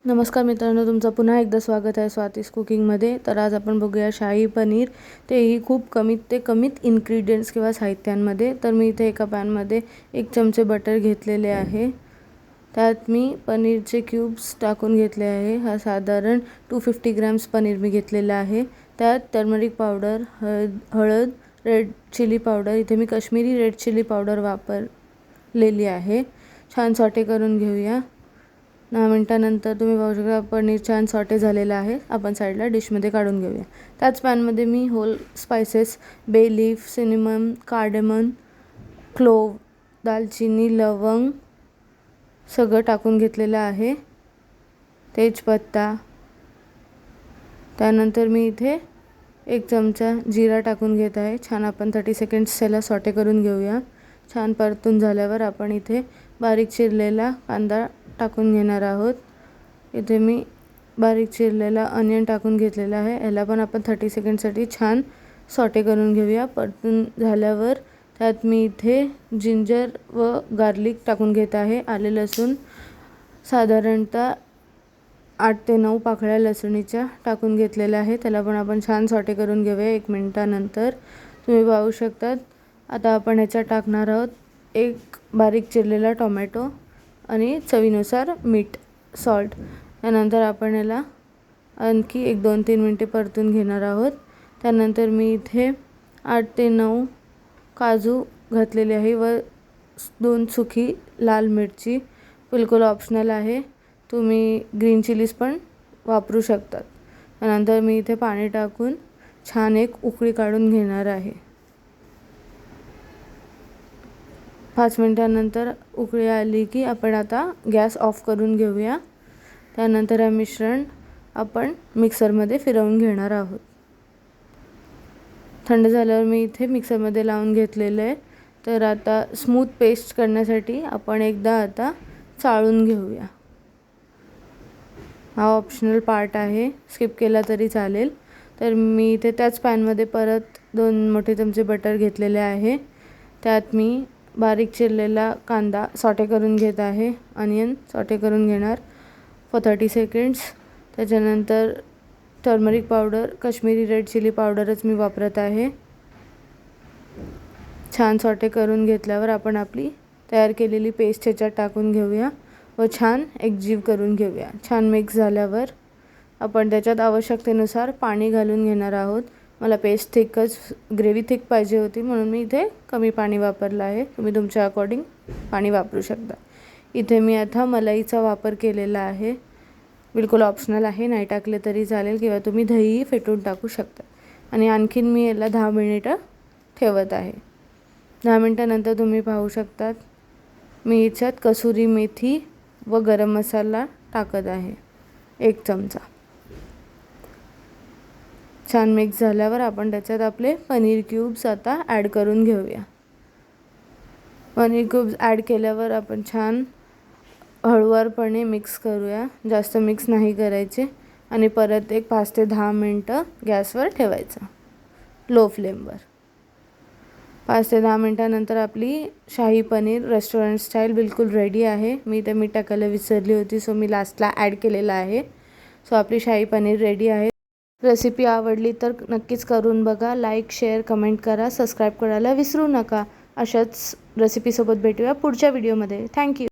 नमस्कार मित्रांनो, तुमचं पुन्हा एकदा स्वागत आहे स्वातीस कुकिंगमध्ये। तर आज आपण बघूया शाही पनीर, तेही खूप कमीत इन्ग्रेडियंट्स किंवा साहित्यांमध्ये। तर मी इथे एका पॅनमध्ये 1 चमचे बटर घेतलेले आहे। त्यात मी पनीरचे क्यूब्स टाकून घेतले आहे। हा साधारण 250 ग्रॅम्स पनीर मी घेतलेला आहे। त्यात टर्मरिक पावडर, हळद, रेड चिली पावडर, इथे मी काश्मीरी रेड चिली पावडर वापरलेली आहे। छान सॉटे करून घेऊया। 9 मिनिटांनंतर तुम्ही बघू शकता पनीर छान सॉटे झालेलं आहे। आपण साईडला डिशमध्ये काढून घेऊया। त्याच पॅनमध्ये मी whole spices, bay leaf, cinnamon, cardamom, clove, दालचिनी, लवंग सगळं टाकून घेतलेलं आहे। तेजपत्ता, त्यानंतर मी इथे 1 चमचा जीरा टाकून घेत आहे। छान आपण 30 सेकंड्स त्याला सॉटे करून घेऊया। छान परतून झाल्यावर आपण इथे बारीक चिरलेला कांदा टाकून घेणार आहोत। इथे मी बारीक चिरलेला अनियन टाकून घेतलेला आहे। याला पण आपण 30 सेकंडसाठी छान सॉटे करून घेऊया। परतून झाल्यावर त्यात मी इथे जिंजर व गार्लिक टाकून घेत आहे। आले लसूण साधारणतः 8 ते 9 पाकळ्या लसणीच्या टाकून घेतलेल्या आहे। त्याला पण आपण छान सॉटे करून घेऊया 1 मिनिटानंतर। तुम्ही पाहू शकता आता आपण याच्यात टाकणार आहोत 1 बारीक चिरलेला टोमॅटो आणि चवीनुसार मीठ, सॉल्ट। त्यानंतर आपण याला आणखी 1-2-3 मिनिटे परतून घेणार आहोत। त्यानंतर मी इथे 8 ते 9 काजू घातलेले आहे व 2 सुकी लाल मिरची, बिलकुल ऑप्शनल आहे। तुम्ही ग्रीन चिलीज पण वापरू शकतात। त्यानंतर मी इथे पाणी टाकून छान एक उकळी काढून घेणार आहे। 5 मिनिटांनंतर उकळी आली की आपण आता गॅस ऑफ करून घेऊया। त्यानंतर हे मिश्रण आपण मिक्सरमध्ये फिरवून घेणार आहोत। थंड झाल्यावर मी इथे मिक्सरमध्ये लावून घेतलेलं आहे। तर आता स्मूथ पेस्ट करण्यासाठी आपण एकदा आता चाळून घेऊया। हा ऑप्शनल पार्ट आहे, स्किप केला तरी चालेल। तर मी इथे त्याच पॅनमध्ये परत 2 मोठे चमचे बटर घेतलेले आहे। त्यात मी बारीक चिरलेला कांदा सॉटे करून घेत आहे। अनियन सॉटे करून घेणार फॉर 30 सेकंड्स। त्याच्यानंतर turmeric powder, Kashmiri red chilli पावडरच मी वापरत आहे। छान सॉटे करून घेतल्यावर आपण आपली तयार केलेली पेस्ट ह्याच्यात टाकून घेऊया व छान एकजीव करून घेऊया। छान मिक्स झाल्यावर आपण त्याच्यात आवश्यकतेनुसार पाणी घालून घेणार आहोत। मला पेस्ट थिकच, ग्रेव्ही थिक पाहिजे होती म्हणून मी इथे कमी पाणी वापरलं आहे। तुम्ही तुमच्या अकॉर्डिंग पाणी वापरू शकता। इथे मी आता मलाईचा वापर केलेला आहे, बिलकुल ऑप्शनल आहे, नाही टाकले तरी चालेल किंवा तुम्ही दहीही फेटून टाकू शकता। आणि आणखीन मी याला 10 मिनिटं ठेवत आहे। 10 मिनिटांनंतर तुम्ही पाहू शकतात मी याच्यात कसुरी मेथी व गरम मसाला टाकत आहे 1 चमचा। छान मिक्स झाल्यावर आपण त्याच्यात आपले पनीर क्यूब्स आता ॲड करून घेऊया। पनीर क्यूब्स ॲड केल्यावर आपण छान हळूवारपणे मिक्स करूया, जास्त मिक्स नाही करायचे। आणि परत एक 5 ते 10 मिनिटं गॅसवर ठेवायचं लो फ्लेमवर। 5 ते 10 मिनिटांनंतर आपली शाही पनीर रेस्टॉरंट स्टाईल बिलकुल रेडी आहे। मी इथे मीठ टाकायला विसरली होती, सो मी लास्टला ॲड केलेलं आहे। सो आपली शाही पनीर रेडी आहे। रेसिपी आवडली तर नक्कीच करून बघा। लाईक, शेअर, कमेंट करा, सबस्क्राईब करायला विसरू नका। अशाच रेसिपीसोबत भेटूया पुढच्या व्हिडिओमध्ये। थँक्यू।